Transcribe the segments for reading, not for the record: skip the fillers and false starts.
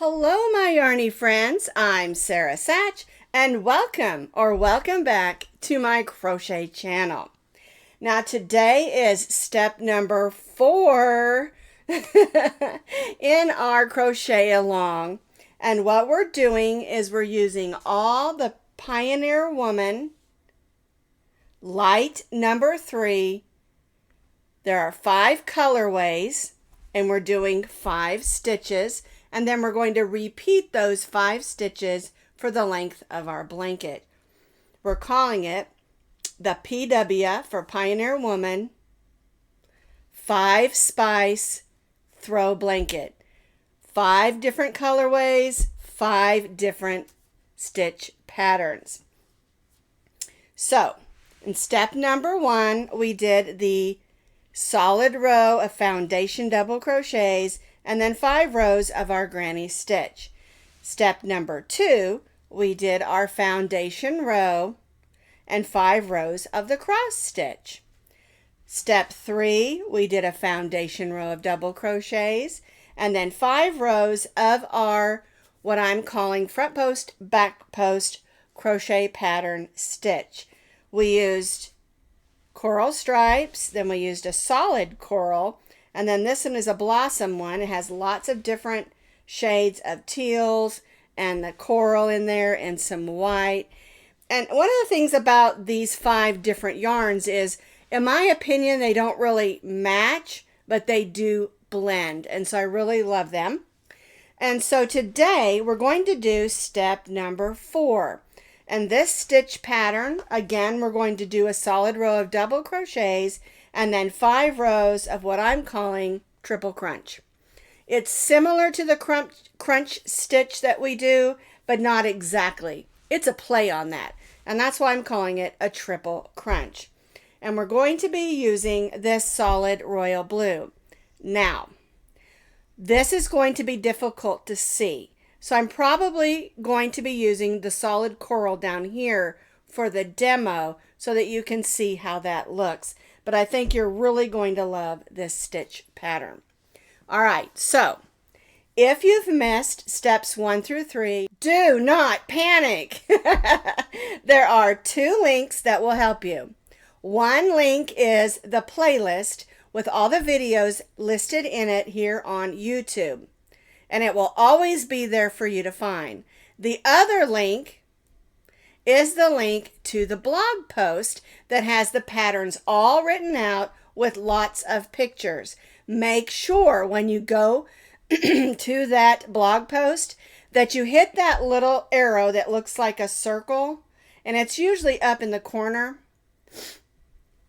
Hello, my yarny friends. I'm Sara Sach, and welcome back to my crochet channel. Now, today is step number 4 in our crochet along. And what we're doing is we're using all the Pioneer Woman light number 3. There are 5 colorways, and we're doing 5 stitches. And then we're going to repeat those 5 stitches for the length of our blanket. We're calling it the PW for Pioneer Woman 5 Spice Throw Blanket. 5 different colorways, 5 different stitch patterns. So, in step number 1, we did the solid row of foundation double crochets and then 5 rows of our granny stitch. Step number 2, we did our foundation row and 5 rows of the cross stitch. Step 3, we did a foundation row of double crochets and then 5 rows of our, what I'm calling front post, back post crochet pattern stitch. We used coral stripes, then we used a solid coral, and then this one is a blossom one. It has lots of different shades of teals and the coral in there and some white. And one of the things about these 5 different yarns is, in my opinion, they don't really match, but they do blend. And so I really love them. And so today we're going to do step number 4. And this stitch pattern, again, we're going to do a solid row of double crochets and then 5 rows of what I'm calling triple crunch. It's similar to the crunch stitch that we do, but not exactly. It's a play on that, and that's why I'm calling it a triple crunch. And we're going to be using this solid royal blue. Now, this is going to be difficult to see, so I'm probably going to be using the solid coral down here for the demo so that you can see how that looks. But I think you're really going to love this stitch pattern. All right, so if you've missed steps 1 through 3, do not panic. There are 2 links that will help you. One link is the playlist with all the videos listed in it here on YouTube, and it will always be there for you to find. The other link is the link to the blog post that has the patterns all written out with lots of pictures. Make sure when you go to that blog post that you hit that little arrow that looks like a circle, and it's usually up in the corner.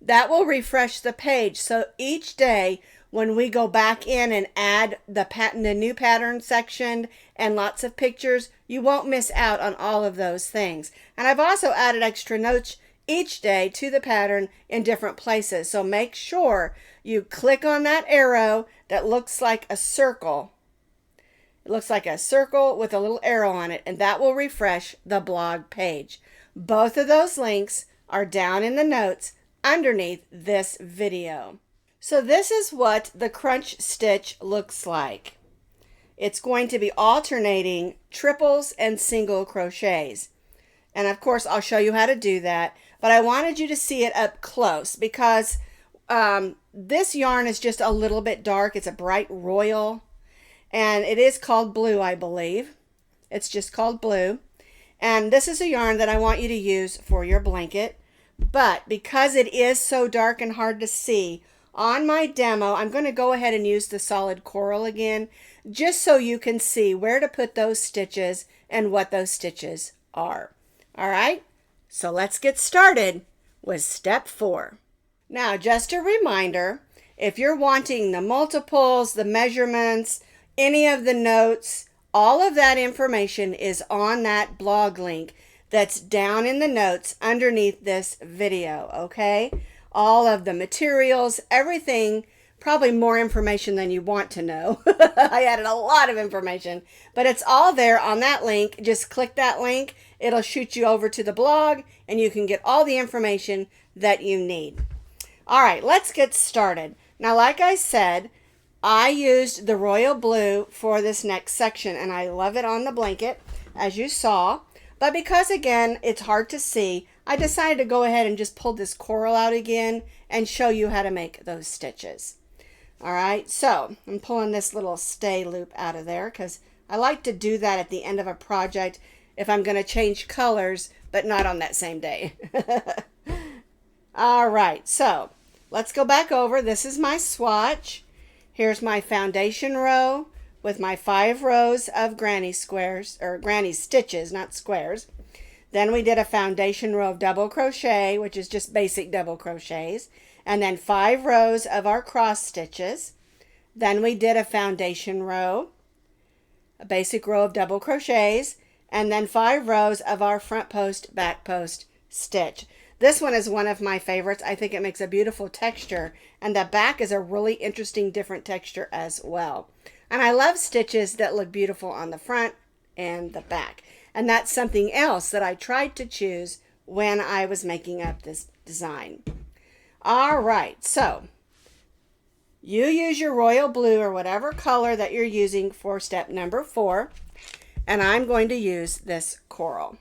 That will refresh the page, so each day when we go back in and add the new pattern section and lots of pictures, you won't miss out on all of those things. And I've also added extra notes each day to the pattern in different places. So make sure you click on that arrow that looks like a circle. It looks like a circle with a little arrow on it, and that will refresh the blog page. Both of those links are down in the notes underneath this video. So this is what the crunch stitch looks like. It's going to be alternating triples and single crochets. And of course, I'll show you how to do that. But I wanted you to see it up close because this yarn is just a little bit dark. It's a bright royal. And it is called blue, I believe. It's just called blue. And this is a yarn that I want you to use for your blanket. But because it is so dark and hard to see, on my demo, I'm going to go ahead and use the solid coral again, just so you can see where to put those stitches and what those stitches are. All right, so let's get started with step 4. Now, just a reminder, if you're wanting the multiples, the measurements, any of the notes, all of that information is on that blog link that's down in the notes underneath this video, okay? All of the materials, everything, probably more information than you want to know. I added a lot of information, but it's all there on that link. Just click that link. It'll shoot you over to the blog, and you can get all the information that you need. All right, let's get started. Now, like I said, I used the royal blue for this next section, and I love it on the blanket, as you saw. But because, again, it's hard to see, I decided to go ahead and just pull this coral out again and show you how to make those stitches. All right, so I'm pulling this little stay loop out of there because I like to do that at the end of a project if I'm going to change colors, but not on that same day. All right, so let's go back over. This is my swatch. Here's my foundation row with my 5 rows of granny squares, or granny stitches, not squares. Then we did a foundation row of double crochet, which is just basic double crochets, and then 5 rows of our cross stitches. Then we did a foundation row, a basic row of double crochets, and then 5 rows of our front post, back post stitch. This one is one of my favorites. I think it makes a beautiful texture, and the back is a really interesting different texture as well. And I love stitches that look beautiful on the front and the back. And that's something else that I tried to choose when I was making up this design. All right, so you use your royal blue or whatever color that you're using for step number 4, and I'm going to use this coral.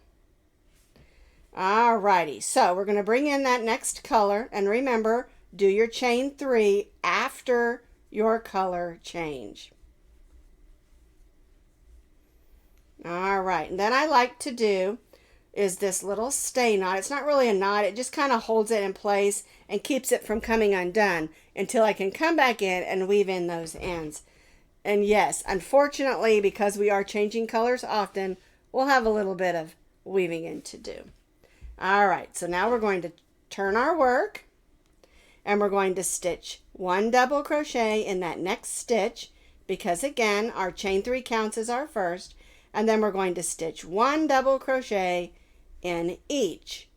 All righty, so we're going to bring in that next color, and remember, do your chain 3 after your color change. All right, and then I like to do is this little stay knot. It's not really a knot, it just kind of holds it in place and keeps it from coming undone until I can come back in and weave in those ends. And yes, unfortunately, because we are changing colors often, we'll have a little bit of weaving in to do. All right, so now we're going to turn our work, and we're going to stitch 1 double crochet in that next stitch, because again, our chain 3 counts as our first, and then we're going to stitch 1 double crochet in each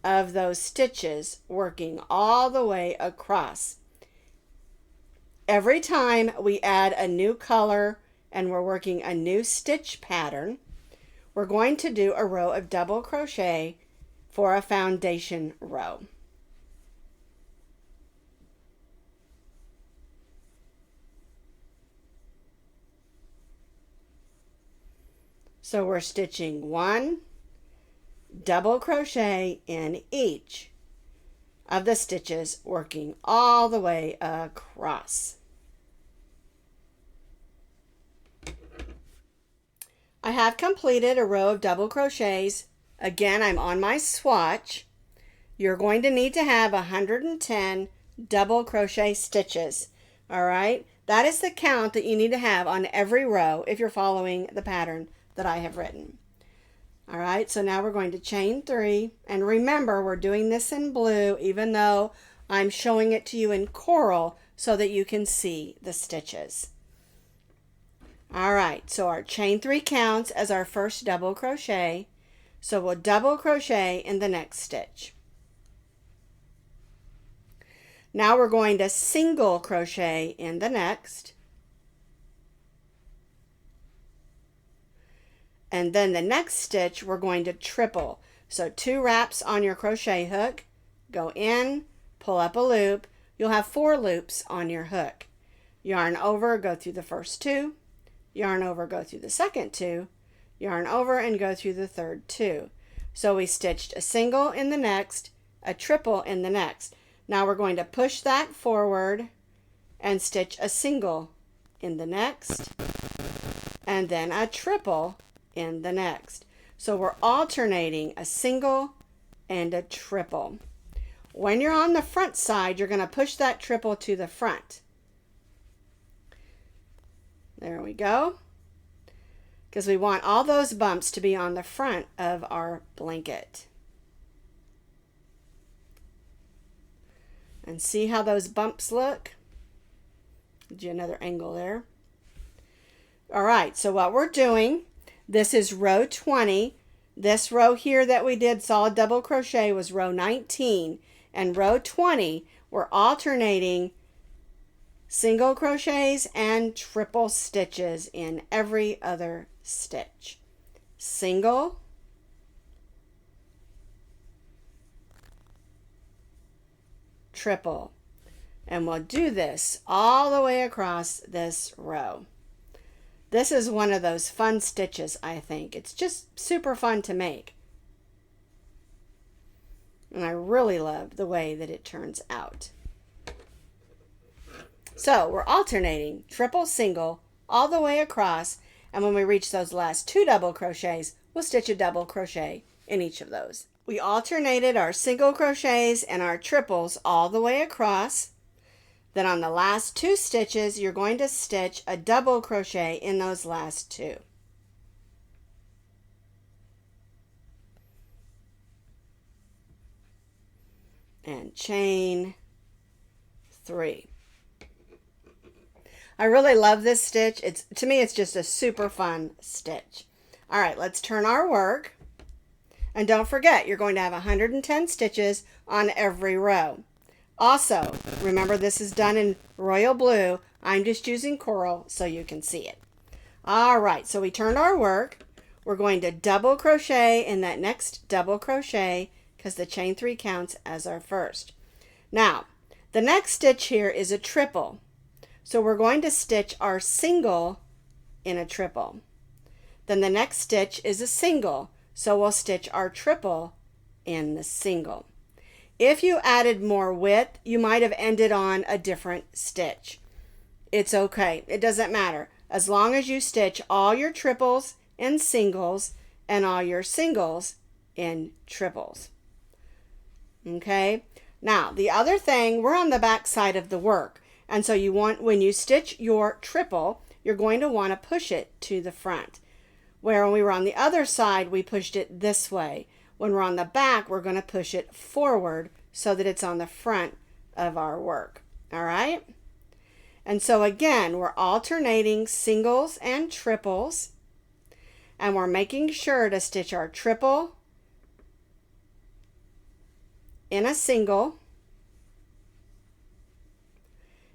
of those stitches, working all the way across. Every time we add a new color and we're working a new stitch pattern, we're going to do a row of double crochet for a foundation row. So we're stitching 1 double crochet in each of the stitches, working all the way across. I have completed a row of double crochets. Again, I'm on my swatch. You're going to need to have 110 double crochet stitches. All right, that is the count that you need to have on every row if you're following the pattern that I have written. All right, so now we're going to chain 3, and remember, we're doing this in blue even though I'm showing it to you in coral so that you can see the stitches. All right, so our chain 3 counts as our first double crochet, so we'll double crochet in the next stitch. Now we're going to single crochet in the next, and then the next stitch we're going to triple. So 2 wraps on your crochet hook, go in, pull up a loop. You'll have 4 loops on your hook. Yarn over, go through the first 2, yarn over, go through the second 2, yarn over, and go through the third 2. So we stitched a single in the next, a triple in the next. Now we're going to push that forward and stitch a single in the next, and then a triple in the next. So we're alternating a single and a triple. When you're on the front side, you're going to push that triple to the front. There we go. Because we want all those bumps to be on the front of our blanket. And see how those bumps look? Give you another angle there. All right, so what we're doing, this is row 20. This row here that we did solid double crochet was row 19. And row 20, we're alternating single crochets and triple stitches in every other stitch. Single, triple, And we'll do this all the way across this row. This is one of those fun stitches, I think. It's just super fun to make. And I really love the way that it turns out. So we're alternating triple, single, all the way across. And when we reach those last 2 double crochets, we'll stitch a double crochet in each of those. We alternated our single crochets and our triples all the way across. Then on the last 2 stitches, you're going to stitch a double crochet in those last 2. And chain 3. I really love this stitch. To me, it's just a super fun stitch. All right, let's turn our work. And don't forget, you're going to have 110 stitches on every row. Also, remember this is done in royal blue. I'm just using coral so you can see it. All right, so we turned our work. We're going to double crochet in that next double crochet because the chain 3 counts as our first. Now, the next stitch here is a triple. So we're going to stitch our single in a triple. Then the next stitch is a single. So we'll stitch our triple in the single. If you added more width, you might have ended on a different stitch. It's okay. It doesn't matter. As long as you stitch all your triples in singles and all your singles in triples. Okay? Now, the other thing, we're on the back side of the work. And so when you stitch your triple, you're going to want to push it to the front. Where when we were on the other side, we pushed it this way. When we're on the back, we're going to push it forward so that it's on the front of our work. All right? And so again, we're alternating singles and triples. And we're making sure to stitch our triple in a single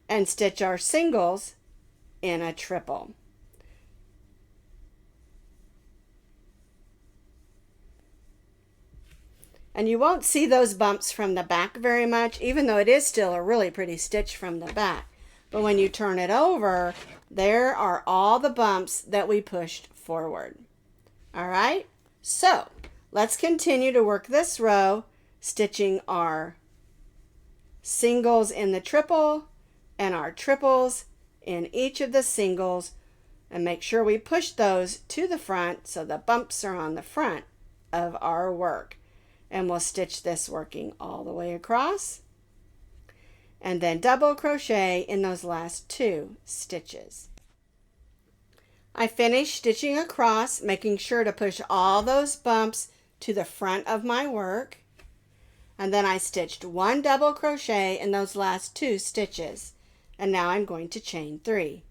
and stitch our singles in a triple. And you won't see those bumps from the back very much, even though it is still a really pretty stitch from the back. But when you turn it over, there are all the bumps that we pushed forward. All right? So let's continue to work this row, stitching our singles in the triple and our triples in each of the singles, and make sure we push those to the front so the bumps are on the front of our work. And we'll stitch this working all the way across and then double crochet in those last 2 stitches. I finished stitching across, making sure to push all those bumps to the front of my work, and then I stitched 1 double crochet in those last 2 stitches, and now I'm going to chain 3.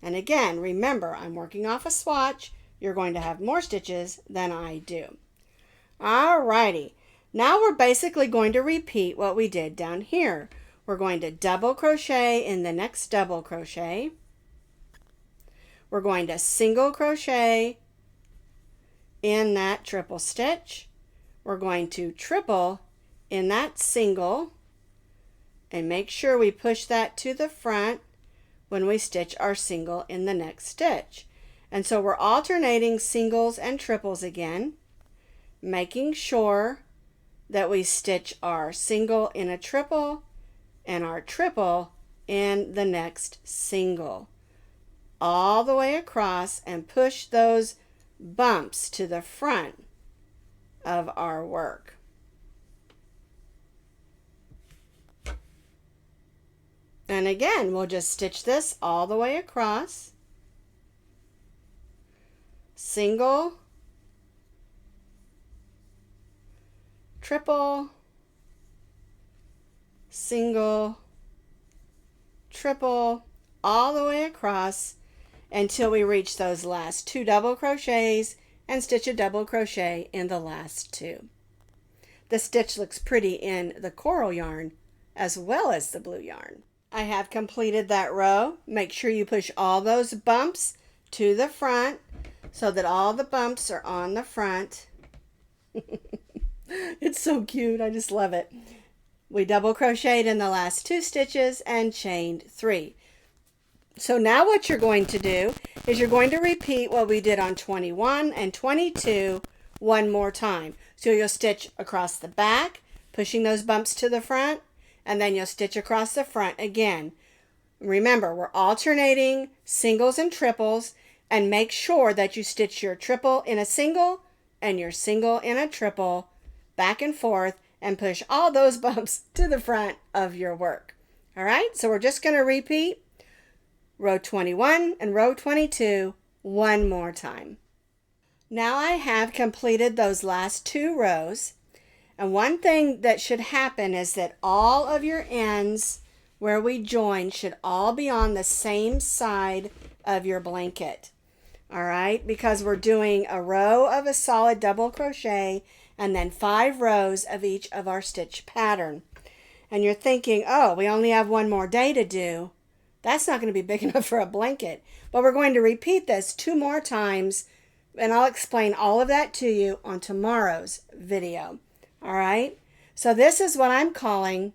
And again, remember, I'm working off a swatch. You're going to have more stitches than I do. Alrighty, now we're basically going to repeat what we did down here. We're going to double crochet in the next double crochet. We're going to single crochet in that triple stitch. We're going to triple in that single and make sure we push that to the front when we stitch our single in the next stitch. And so we're alternating singles and triples again, making sure that we stitch our single in a triple and our triple in the next single all the way across, and push those bumps to the front of our work. And again, we'll just stitch this all the way across, single, triple, single, triple, all the way across until we reach those last 2 double crochets and stitch a double crochet in the last 2. The stitch looks pretty in the coral yarn as well as the blue yarn. I have completed that row. Make sure you push all those bumps to the front so that all the bumps are on the front. It's so cute. I just love it. We double crocheted in the last 2 stitches and chained 3. So now what you're going to do is you're going to repeat what we did on 21 and 22 one more time. So you'll stitch across the back, pushing those bumps to the front, and then you'll stitch across the front again. Remember, we're alternating singles and triples, and make sure that you stitch your triple in a single and your single in a triple back and forth, and push all those bumps to the front of your work. All right, so we're just going to repeat row 21 and row 22 one more time. Now I have completed those last 2 rows, and one thing that should happen is that all of your ends where we join should all be on the same side of your blanket. All right, because we're doing a row of a solid double crochet and then 5 rows of each of our stitch pattern. And you're thinking, oh, we only have one more day to do. That's not going to be big enough for a blanket. But we're going to repeat this 2 more times, and I'll explain all of that to you on tomorrow's video. All right, so this is what I'm calling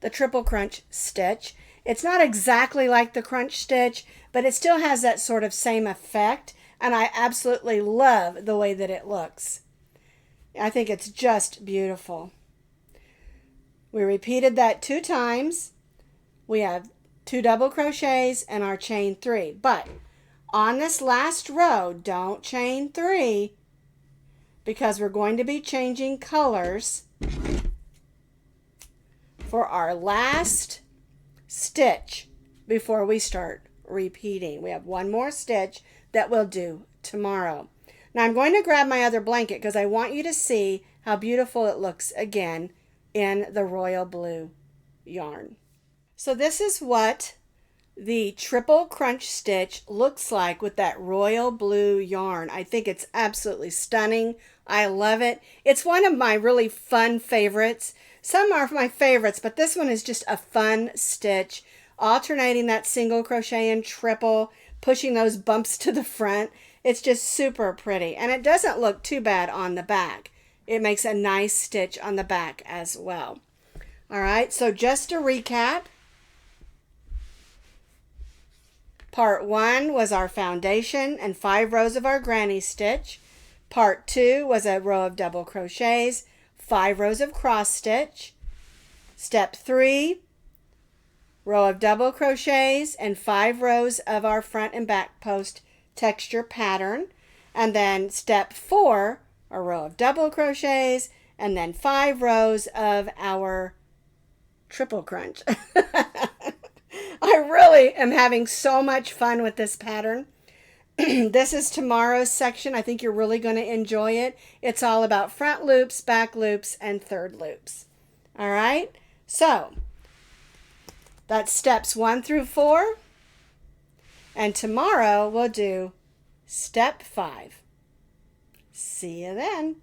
the triple crunch stitch. It's not exactly like the crunch stitch, but it still has that sort of same effect, and I absolutely love the way that it looks. I think it's just beautiful. We repeated that 2 times. We have 2 double crochets and our chain 3. But on this last row, don't chain 3, because we're going to be changing colors for our last stitch before we start repeating. We have one more stitch that we'll do tomorrow. Now I'm going to grab my other blanket because I want you to see how beautiful it looks again in the royal blue yarn. So this is what the triple crunch stitch looks like with that royal blue yarn. I think it's absolutely stunning. I love it. It's one of my really fun favorites. Some are my favorites, but this one is just a fun stitch, alternating that single crochet and triple, pushing those bumps to the front. It's just super pretty, and it doesn't look too bad on the back. It makes a nice stitch on the back as well. All right, so just to recap, part 1 was our foundation and 5 rows of our granny stitch. Part 2 was a row of double crochets, 5 rows of cross stitch. Step 3, row of double crochets and 5 rows of our front and back post texture pattern. And then step 4, a row of double crochets and then 5 rows of our triple crunch. I really am having so much fun with this pattern. This is tomorrow's section. I think you're really going to enjoy it. It's all about front loops, back loops, and third loops. All right, so that's steps 1 through 4. And tomorrow we'll do step 5. See you then.